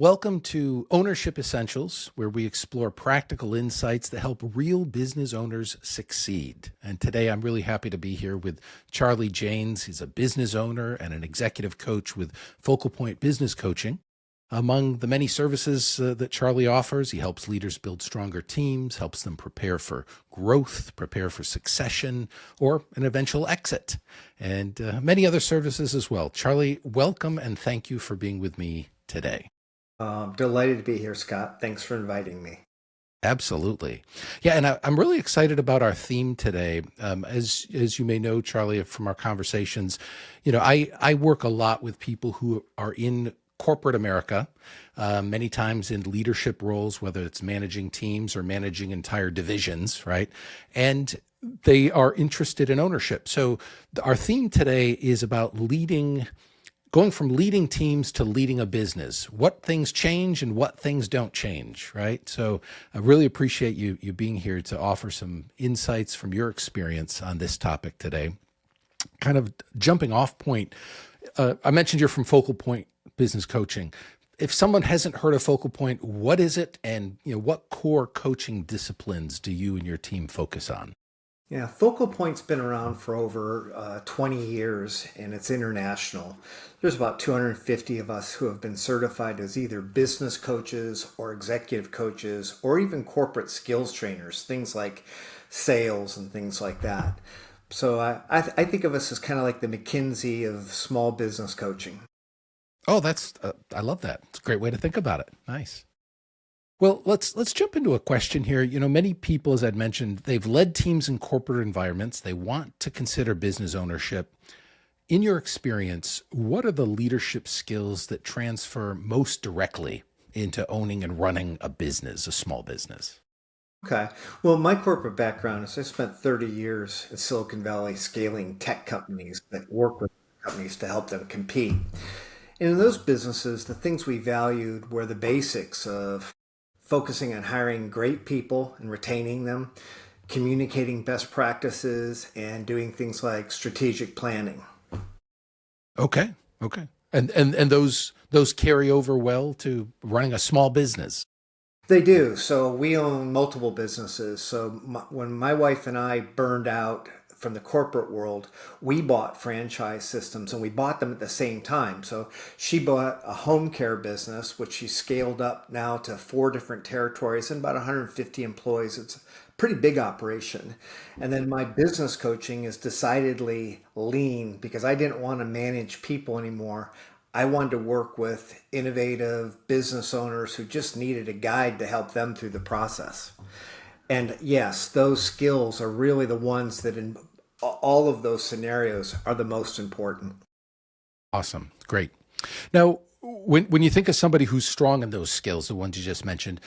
Welcome to Ownership Essentials, where we explore practical insights that help real business owners succeed. And today I'm really happy to be here with Charlie Janes. He's a business owner and an executive coach with Focal Point Business Coaching. Among the many services that Charlie offers, he helps leaders build stronger teams, helps them prepare for growth, prepare for succession, or an eventual exit, and many other services as well. Charlie, welcome and thank you for being with me today. Delighted to be here, Scott. Thanks for inviting me. Absolutely. Yeah, and I'm really excited about our theme today. As you may know, Charlie, from our conversations, I work a lot with people who are in corporate America, many times in leadership roles, whether it's managing teams or managing entire divisions, right? And they are interested in ownership. So our theme today is about going from leading teams to leading a business, what things change and what things don't change, right? So I really appreciate you being here to offer some insights from your experience on this topic today. Kind of jumping off point, I mentioned you're from Focal Point Business Coaching. If someone hasn't heard of Focal Point, what is it, and what core coaching disciplines do you and your team focus on? Yeah, Focal Point's been around for over 20 years and it's international. There's about 250 of us who have been certified as either business coaches or executive coaches or even corporate skills trainers, things like sales and things like that. So I think of us as kind of like the McKinsey of small business coaching. Oh, I love that. It's a great way to think about it. Nice. Well, let's jump into a question here. Many people, as I'd mentioned, they've led teams in corporate environments. They want to consider business ownership. In your experience, what are the leadership skills that transfer most directly into owning and running a business, a small business? Okay. Well, my corporate background is I spent 30 years in Silicon Valley scaling tech companies that work with companies to help them compete. And in those businesses, the things we valued were the basics of focusing on hiring great people and retaining them, communicating best practices, and doing things like strategic planning. Okay. Okay. And those carry over well to running a small business. They do. So we own multiple businesses. So when my wife and I burned out from the corporate world, we bought franchise systems and we bought them at the same time. So she bought a home care business, which she scaled up now to 4 different territories and about 150 employees. It's a pretty big operation. And then my business coaching is decidedly lean because I didn't want to manage people anymore. I wanted to work with innovative business owners who just needed a guide to help them through the process. And yes, those skills are really the ones that in all of those scenarios are the most important. Awesome. Great. Now, when you think of somebody who's strong in those skills, the ones you just mentioned,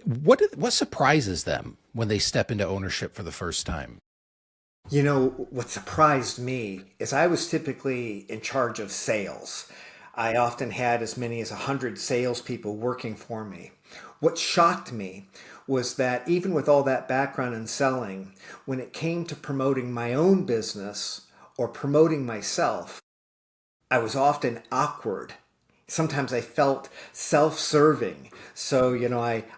what surprises them when they step into ownership for the first time? What surprised me is I was typically in charge of sales. I often had as many as 100 salespeople working for me. What shocked me was that even with all that background in selling, when it came to promoting my own business or promoting myself, I was often awkward. Sometimes I felt self-serving. So,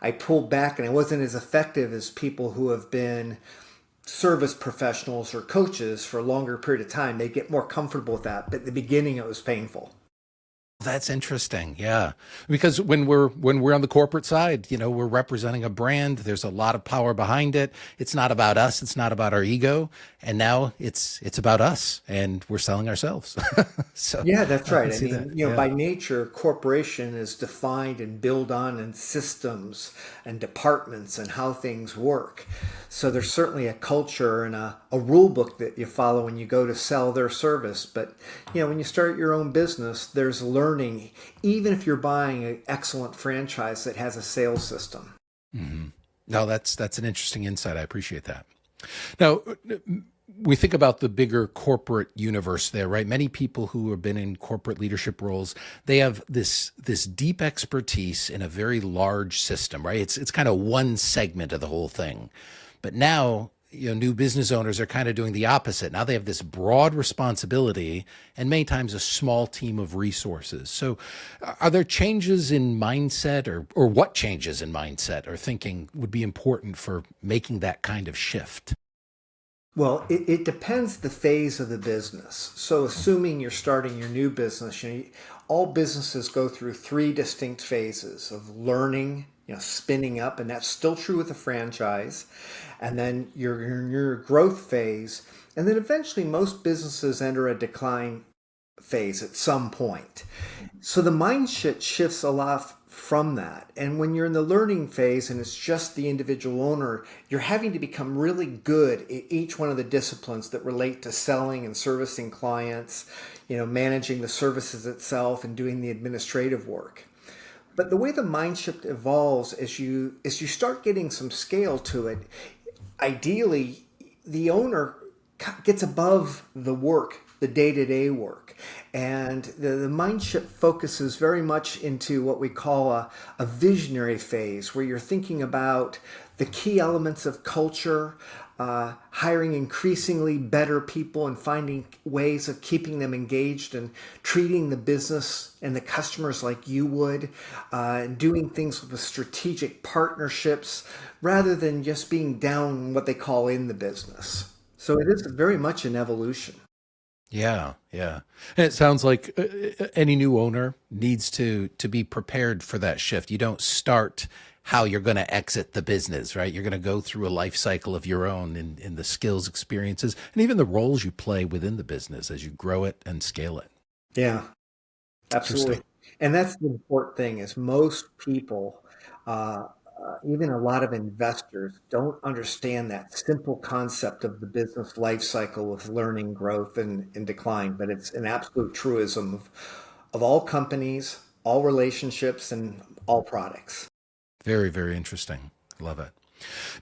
I pulled back and I wasn't as effective as people who have been service professionals or coaches for a longer period of time. They get more comfortable with that. But at the beginning, it was painful. That's interesting. Yeah. Because when we're on the corporate side, we're representing a brand. There's a lot of power behind it. It's not about us. It's not about our ego. And now it's about us and we're selling ourselves. So Yeah, that's I can right. I see that. mean, Yeah. by nature, corporation is defined and built on in systems and departments and how things work. So there's certainly a culture and a rule book that you follow when you go to sell their service. But, when you start your own business, there's learning, even if you're buying an excellent franchise that has a sales system. Hmm. No, that's an interesting insight. I appreciate that. Now, we think about the bigger corporate universe there, right? Many people who have been in corporate leadership roles, they have this deep expertise in a very large system, right? It's kind of one segment of the whole thing. But now, new business owners are kind of doing the opposite. Now they have this broad responsibility and many times a small team of resources. So are there changes in mindset, or what changes in mindset or thinking would be important for making that kind of shift? Well, it depends the phase of the business. So, assuming you're starting your new business, all businesses go through three distinct phases of learning, spinning up, and that's still true with a franchise. And then you're in your growth phase, and then eventually most businesses enter a decline phase at some point. So the mindset shifts a lot from that. And when you're in the learning phase and it's just the individual owner, you're having to become really good at each one of the disciplines that relate to selling and servicing clients, managing the services itself and doing the administrative work. But the way the mind shift evolves as you start getting some scale to it, ideally the owner gets above the work, the day-to-day work, and the mind shift focuses very much into what we call a visionary phase, where you're thinking about the key elements of culture, hiring increasingly better people and finding ways of keeping them engaged and treating the business and the customers like you would, and doing things with strategic partnerships rather than just being down what they call in the business. So it is very much an evolution. Yeah, yeah. And it sounds like any new owner needs to be prepared for that shift. You don't start how you're going to exit the business, right? You're going to go through a life cycle of your own in the skills, experiences, and even the roles you play within the business as you grow it and scale it. Yeah, Interesting. absolutely. And that's the important thing is most people, even a lot of investors, don't understand that simple concept of the business life cycle of learning, growth, and decline. But it's an absolute truism of all companies, all relationships, and all products. Very, very interesting. Love it.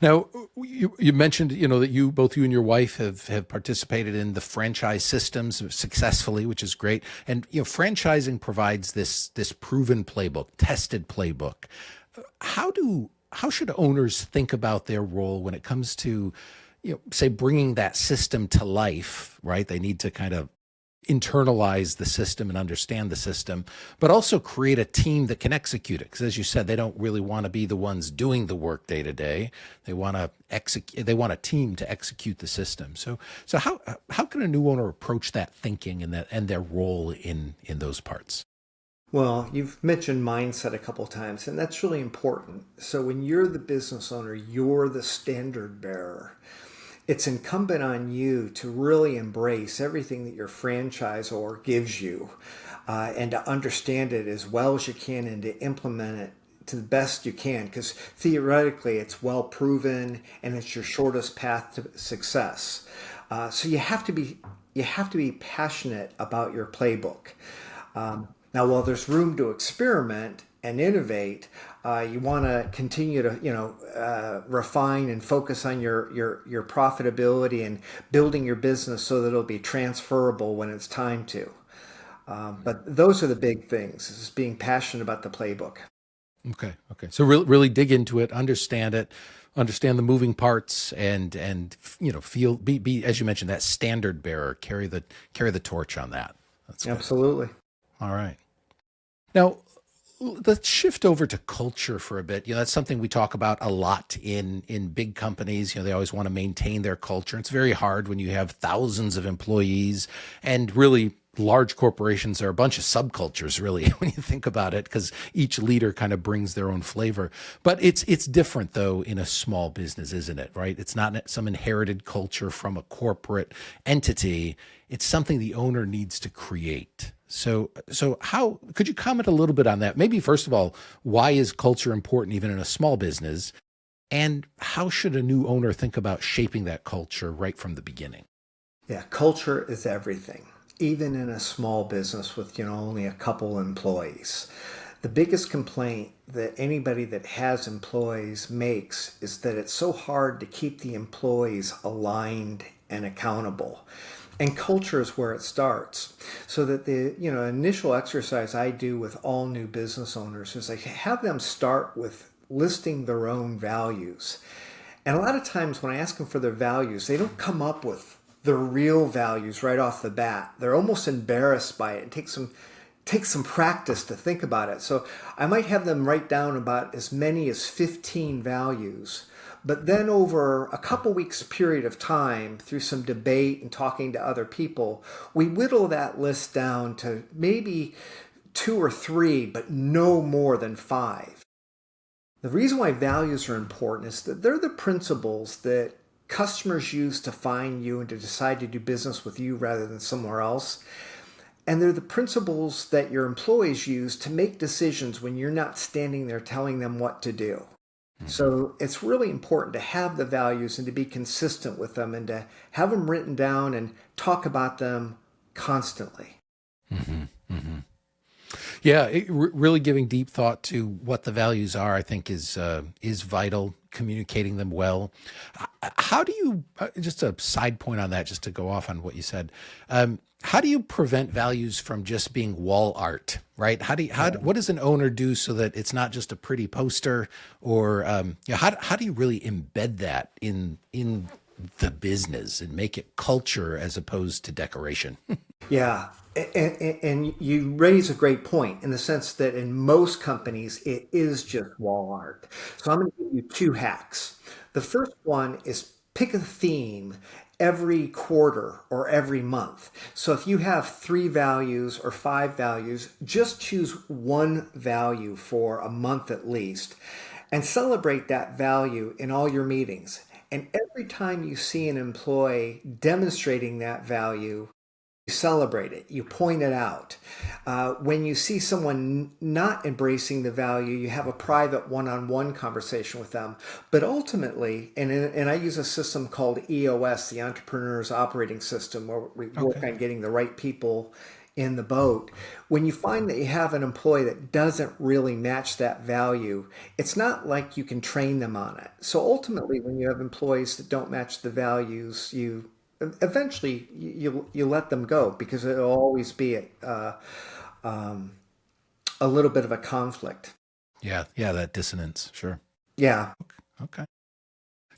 Now, you mentioned, that both you and your wife have participated in the franchise systems successfully, which is great. And, franchising provides this proven playbook, tested playbook. How should owners think about their role when it comes to, say, bringing that system to life, right? They need to kind of internalize the system and understand the system, but also create a team that can execute it. Because as you said, they don't really want to be the ones doing the work day to day. They want to execute. They want a team to execute the system. So how can a new owner approach that thinking and their role in those parts? Well, you've mentioned mindset a couple times, and that's really important. So when you're the business owner, you're the standard bearer. It's incumbent on you to really embrace everything that your franchisor gives you, and to understand it as well as you can and to implement it to the best you can, because theoretically it's well proven and it's your shortest path to success. So you have to be passionate about your playbook. Now, while there's room to experiment and innovate, you want to continue to, refine and focus on your profitability and building your business so that it'll be transferable when it's time to. But those are the big things: is being passionate about the playbook. Okay, okay. So really dig into it, understand it, understand the moving parts, and feel be as you mentioned, that standard bearer, carry the torch on that. That's good. Absolutely. All right. Now, let's shift over to culture for a bit. That's something we talk about a lot in big companies. They always want to maintain their culture. It's very hard when you have thousands of employees, and really large corporations are a bunch of subcultures, really, when you think about it, because each leader kind of brings their own flavor. But it's different though in a small business, isn't it? Right? It's not some inherited culture from a corporate entity. It's something the owner needs to create. So how could you comment a little bit on that? Maybe first of all, why is culture important even in a small business? And how should a new owner think about shaping that culture right from the beginning? Yeah, culture is everything, even in a small business with only a couple employees. The biggest complaint that anybody that has employees makes is that it's so hard to keep the employees aligned and accountable. And culture is where it starts. So that the initial exercise I do with all new business owners is I have them start with listing their own values And a lot of times when I ask them for their values, they don't come up with their real values right off the bat. They're almost embarrassed by it. It takes some practice to think about it. So I might have them write down about as many as 15 values. But then over a couple weeks period of time, through some debate and talking to other people, we whittle that list down to maybe two or three, but no more than five. The reason why values are important is that they're the principles that customers use to find you and to decide to do business with you rather than somewhere else. And they're the principles that your employees use to make decisions when you're not standing there telling them what to do. So it's really important to have the values and to be consistent with them and to have them written down and talk about them constantly. Hmm. Hmm. Yeah, really giving deep thought to what the values are, I think, is vital. Communicating them well. How do you? Just a side point on that, just to go off on what you said. How do you prevent values from just being wall art? Right? What does an owner do so that it's not just a pretty poster? Or how do you really embed that in the business and make it culture as opposed to decoration? Yeah. And you raise a great point in the sense that in most companies, it is just wall art. So I'm going to give you two hacks. The first one is pick a theme every quarter or every month. So if you have three values or five values, just choose one value for a month at least and celebrate that value in all your meetings. And every time you see an employee demonstrating that value, you celebrate it, you point it out. When you see someone not embracing the value, you have a private one-on-one conversation with them. But ultimately, and I use a system called EOS, the Entrepreneur's Operating System, where we work Okay. on getting the right people in the boat. When you find that you have an employee that doesn't really match that value, it's not like you can train them on it. So ultimately, when you have employees that don't match the values, you eventually you let them go because it'll always be um, a little bit of a conflict. Yeah, yeah, that dissonance. Sure. Yeah, Okay.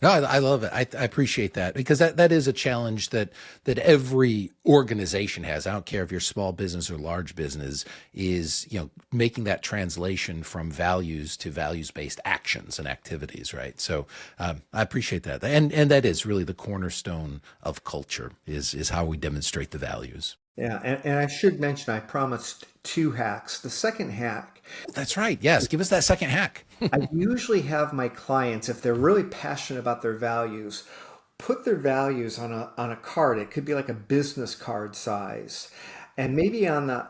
No, I love it. I appreciate that because that is a challenge that every organization has. I don't care if you're small business or large business, is making that translation from values to values based actions and activities, right? So I appreciate that, and that is really the cornerstone of culture is how we demonstrate the values. yeah, and I should mention I promised two hacks. The second hack, That's right. Yes, give us that second hack. I usually have my clients, if they're really passionate about their values, put their values on a card. It could be like a business card size. And maybe on the,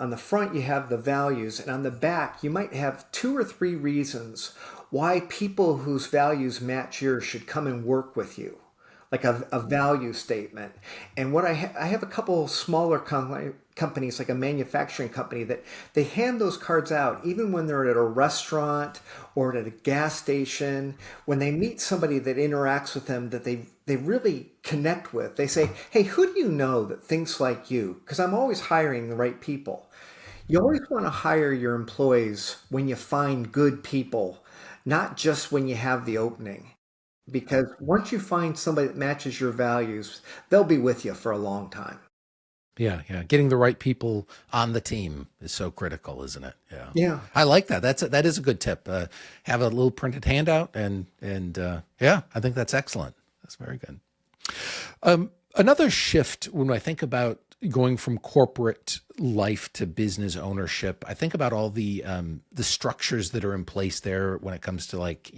on the front you have the values and on the back you might have two or three reasons why people whose values match yours should come and work with you, like a value statement. And I have a couple smaller companies, like a manufacturing company, that they hand those cards out even when they're at a restaurant or at a gas station. When they meet somebody that interacts with them that they really connect with, they say, "Hey, who do you know that thinks like you?" Because I'm always hiring the right people. You always want to hire your employees when you find good people, not just when you have the opening. Because once you find somebody that matches your values, they'll be with you for a long time. Yeah, yeah. Getting the right people on the team is so critical, isn't it? Yeah. Yeah. I like that. That is a good tip. Have a little printed handout and yeah, I think that's excellent. That's very good. Another shift when I think about going from corporate life to business ownership, I think about all the structures that are in place there when it comes to like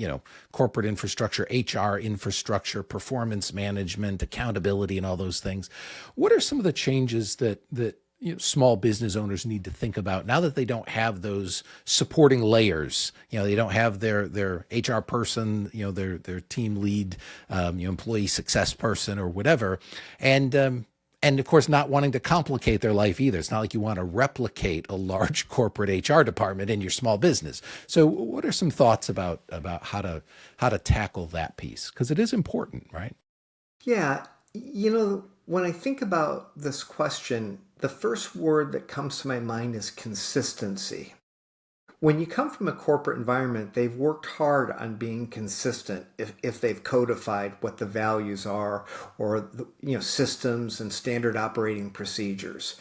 corporate infrastructure, HR infrastructure, performance management, accountability, and all those things. What are some of the changes that small business owners need to think about now that they don't have those supporting layers? They don't have their HR person, their team lead, employee success person or whatever, and of course, not wanting to complicate their life either. It's not like you want to replicate a large corporate HR department in your small business. So, what are some thoughts about how to tackle that piece? Because it is important, right? Yeah. When I think about this question, the first word that comes to my mind is consistency. When you come from a corporate environment, they've worked hard on being consistent if they've codified what the values are or systems and standard operating procedures.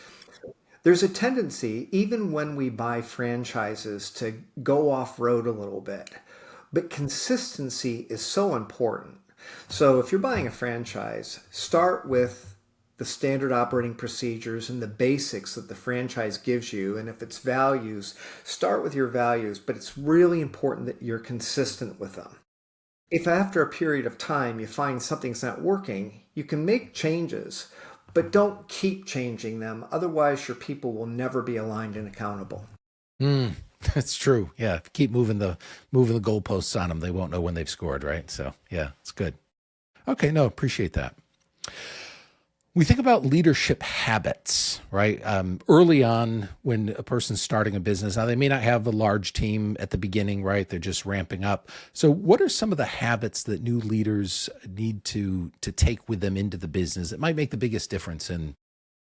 There's a tendency, even when we buy franchises, to go off road a little bit. But consistency is so important. So if you're buying a franchise, start with the standard operating procedures and the basics that the franchise gives you. And if it's values, start with your values, but it's really important that you're consistent with them. If after a period of time you find something's not working, you can make changes, but don't keep changing them. Otherwise, your people will never be aligned and accountable. Mm, that's true. Yeah, if you keep moving the goalposts on them, they won't know when they've scored, right? So yeah, it's good. Okay, no, appreciate that. We think about leadership habits, right? Early on, when a person's starting a business, now they may not have a large team at the beginning, right? They're just ramping up. So, what are some of the habits that new leaders need to take with them into the business that might make the biggest difference in,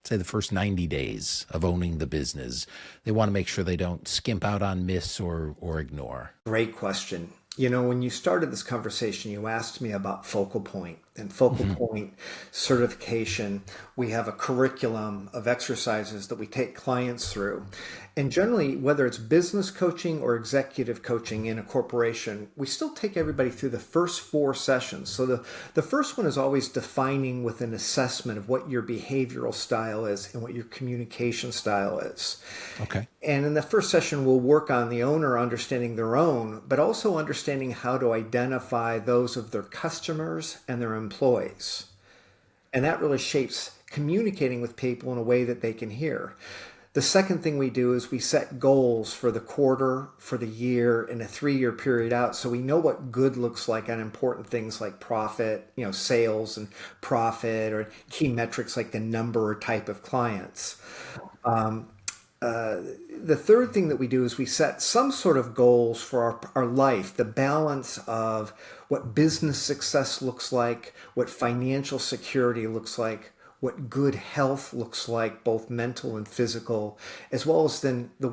say, the first 90 days of owning the business? They want to make sure they don't skimp out on, miss, or ignore. Great question. When you started this conversation, you asked me about focal point and focal Hmm. point certification. We have a curriculum of exercises that we take clients through. And generally, whether it's business coaching or executive coaching in a corporation, we still take everybody through the first 4 sessions. So the first one is always defining with an assessment of what your behavioral style is and what your communication style is. Okay. And in the first session, we'll work on the owner understanding their own, but also understanding how to identify those of their customers and their employees. And that really shapes communicating with people in a way that they can hear. The second thing we do is we set goals for the quarter, for the year, and a 3-year period out, so we know what good looks like on important things like profit, sales and profit, or key metrics like the number or type of clients. The third thing that we do is we set some sort of goals for our life, the balance of what business success looks like, what financial security looks like, what good health looks like, both mental and physical, as well as then the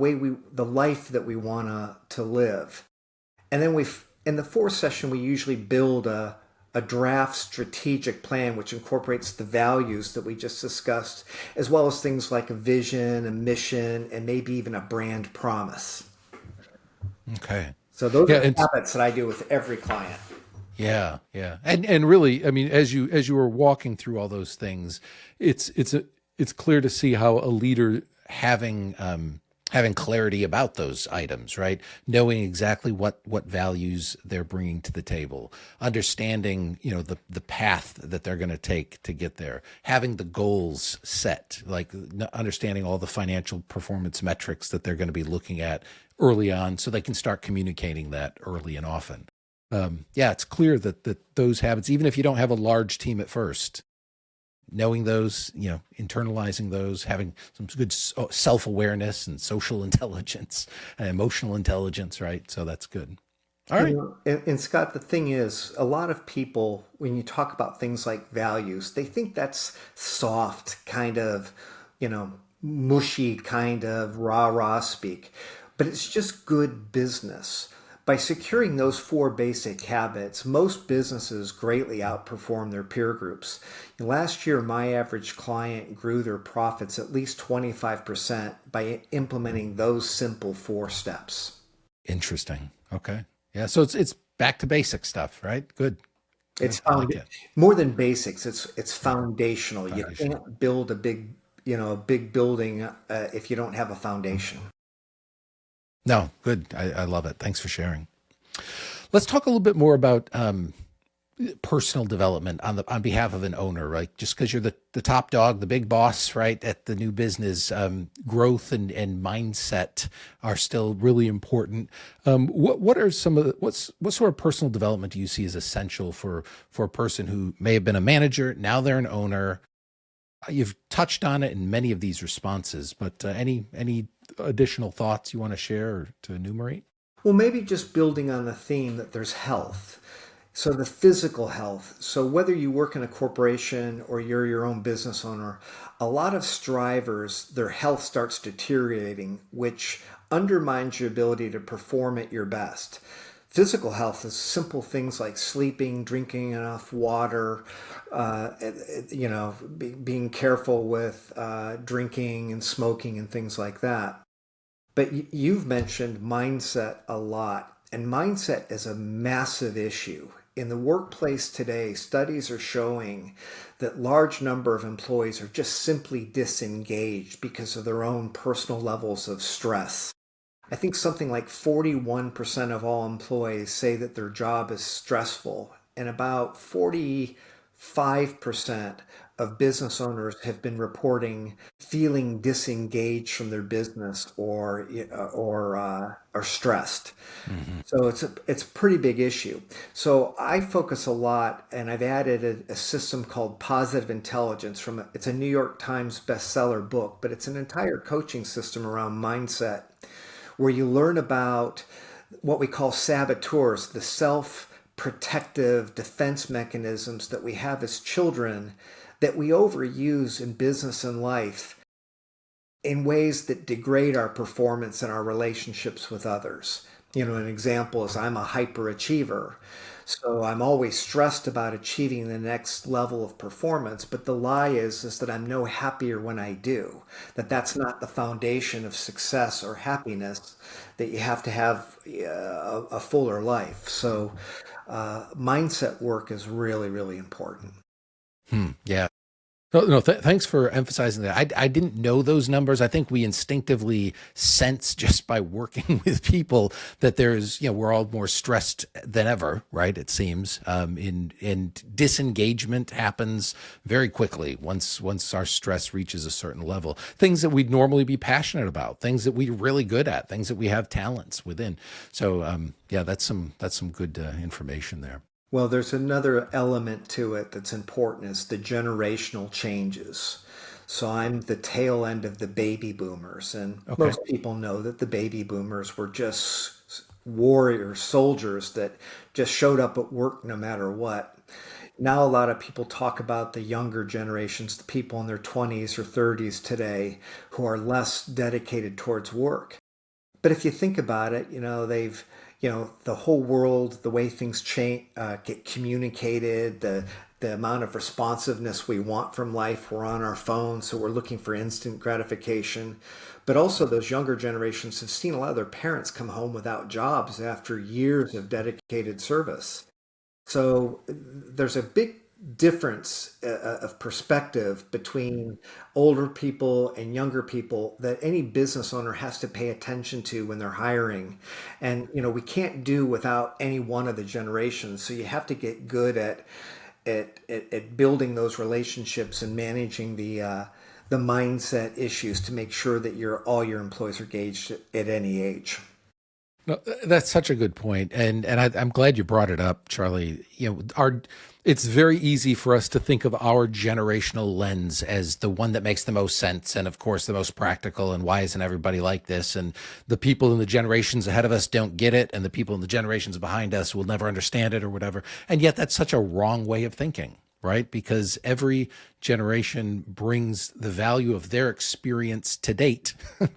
life that we want to live. And then in the fourth session, we usually build a draft strategic plan which incorporates the values that we just discussed, as well as things like a vision, a mission, and maybe even a brand promise. Okay. So those Yeah, are and habits that I do with every client. yeah, and really, I mean, as you were walking through all those things, it's clear to see how a leader having clarity about those items, right? Knowing exactly what values they're bringing to the table, understanding the path that they're going to take to get there, having the goals set, like understanding all the financial performance metrics that they're going to be looking at early on, so they can start communicating that early and often. Yeah, it's clear that those habits, even if you don't have a large team at first, knowing those, internalizing those, having some good self-awareness and social intelligence and emotional intelligence, right? So that's good. All right. And Scott, the thing is, a lot of people, when you talk about things like values, they think that's soft, kind of, you know, mushy, kind of rah rah speak. But it's just good business. By securing those 4 basic habits, most businesses greatly outperform their peer groups. Last year, my average client grew their profits at least 25% by implementing those simple 4 steps. Interesting. Okay. Yeah. So it's back to basic stuff, right? Good. It's Good. I like it. more than basics. It's Yeah. foundational. You Foundational. can't build a big building if you don't have a foundation. No, good. I love it. Thanks for sharing. Let's talk a little bit more about personal development on behalf of an owner, right? Just because you're the top dog, the big boss, right, at the new business, growth and mindset are still really important. What are some of what sort of personal development do you see as essential for a person who may have been a manager, now they're an owner? You've touched on it in many of these responses, but any additional thoughts you want to share or to enumerate? Well, maybe just building on the theme that there's health. So the physical health. So whether you work in a corporation or you're your own business owner, a lot of strivers, their health starts deteriorating, which undermines your ability to perform at your best. Physical health is simple things like sleeping, drinking enough water, being careful with drinking and smoking and things like that. But you've mentioned mindset a lot, and mindset is a massive issue. In the workplace today, studies are showing that large number of employees are just simply disengaged because of their own personal levels of stress. I think something like 41% of all employees say that their job is stressful, and about 45% of business owners have been reporting feeling disengaged from their business or stressed. Hmm. So it's a pretty big issue. So I focus a lot, and I've added a system called Positive Intelligence it's a New York Times bestseller book, but it's an entire coaching system around mindset where you learn about what we call saboteurs, the self protective defense mechanisms that we have as children that we overuse in business and life in ways that degrade our performance and our relationships with others. An example is I'm a hyperachiever. So I'm always stressed about achieving the next level of performance, but the lie is that I'm no happier when I do. That's not the foundation of success or happiness, that you have to have a fuller life. So mindset work is really, really important. Yeah. No, no. Thanks for emphasizing that. I didn't know those numbers. I think we instinctively sense just by working with people that we're all more stressed than ever, right? It seems, and disengagement happens very quickly once our stress reaches a certain level. Things that we'd normally be passionate about, things that we're really good at, things that we have talents within. So, yeah, that's some good information there. Well, there's another element to it that's important is the generational changes. So I'm the tail end of the baby boomers, and Okay. most people know that the baby boomers were just warrior soldiers that just showed up at work no matter what. Now a lot of people talk about the younger generations, the people in their 20s or 30s today who are less dedicated towards work. But if you think about it, the whole world, the way things change, get communicated, the amount of responsiveness we want from life, we're on our phones, so we're looking for instant gratification. But also, those younger generations have seen a lot of their parents come home without jobs after years of dedicated service. So there's a big difference of perspective between older people and younger people that any business owner has to pay attention to when they're hiring. And we can't do without any one of the generations. So you have to get good at building those relationships and managing the mindset issues to make sure that all your employees are engaged at any age. No, that's such a good point, and I'm glad you brought it up, Charlie. It's very easy for us to think of our generational lens as the one that makes the most sense, and of course the most practical. And why isn't everybody like this? And the people in the generations ahead of us don't get it, and the people in the generations behind us will never understand it, or whatever. And yet, that's such a wrong way of thinking, right? Because every generation brings the value of their experience to date,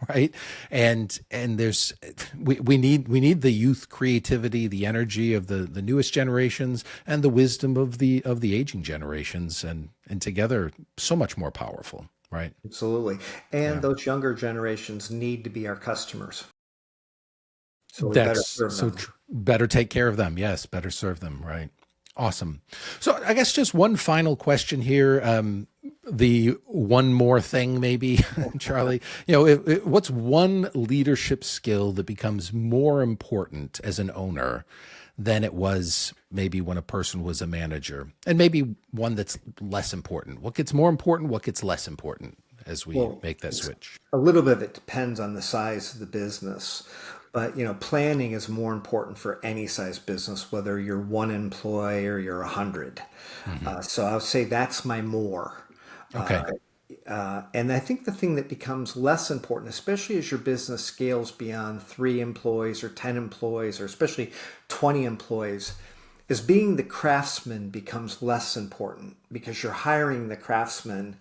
right? And we need the youth creativity, the energy of the newest generations, and the wisdom of the aging generations, and together so much more powerful, right? Absolutely. And Yeah. those younger generations need to be our customers. So we better That's serve so them. tr- better take care of them. Yes, better serve them. Right. Awesome. So I guess just one final question here. The one more thing, maybe, Charlie. What's one leadership skill that becomes more important as an owner than it was maybe when a person was a manager, and maybe one that's less important? What gets more important? What gets less important as we Well, make that switch? a little bit of it depends on the size of the business, but planning is more important for any size business, whether you're one employee or you're 100. Hmm. So I would say that's my more. Okay. And I think the thing that becomes less important, especially as your business scales beyond 3 employees or 10 employees, or especially 20 employees, is being the craftsman becomes less important because you're hiring the craftsman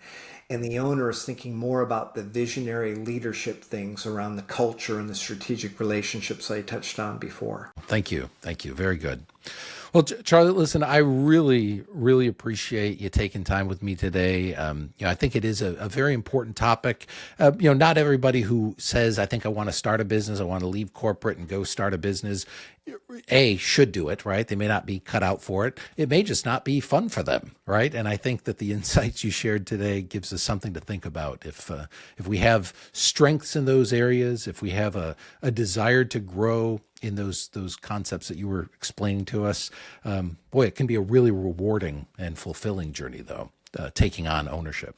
and the owner is thinking more about the visionary leadership things around the culture and the strategic relationships I touched on before. Thank you. Thank you. Very good. Well, Charlie, listen, I really, really appreciate you taking time with me today. I think it is a very important topic. Not everybody who says, I think I want to start a business, I want to leave corporate and go start a business, should do it, right? They may not be cut out for it. It may just not be fun for them, right? And I think that the insights you shared today gives us something to think about. If we have strengths in those areas, if we have a desire to grow in those concepts that you were explaining to us, it can be a really rewarding and fulfilling journey, though, taking on ownership.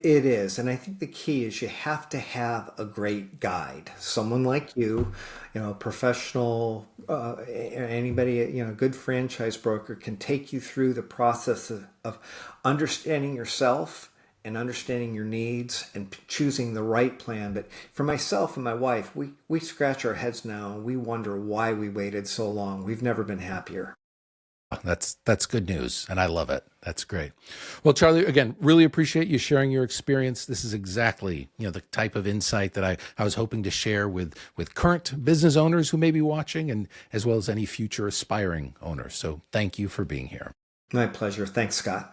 It is. And I think the key is you have to have a great guide. Someone like you, a professional, anybody, a good franchise broker can take you through the process of understanding yourself and understanding your needs and choosing the right plan. But for myself and my wife, we scratch our heads now and we wonder why we waited so long. We've never been happier. That's good news, and I love it. That's great. Well, Charlie, again, really appreciate you sharing your experience. This is exactly the type of insight that I was hoping to share with current business owners who may be watching, and as well as any future aspiring owners. So, thank you for being here. My pleasure. Thanks, Scott.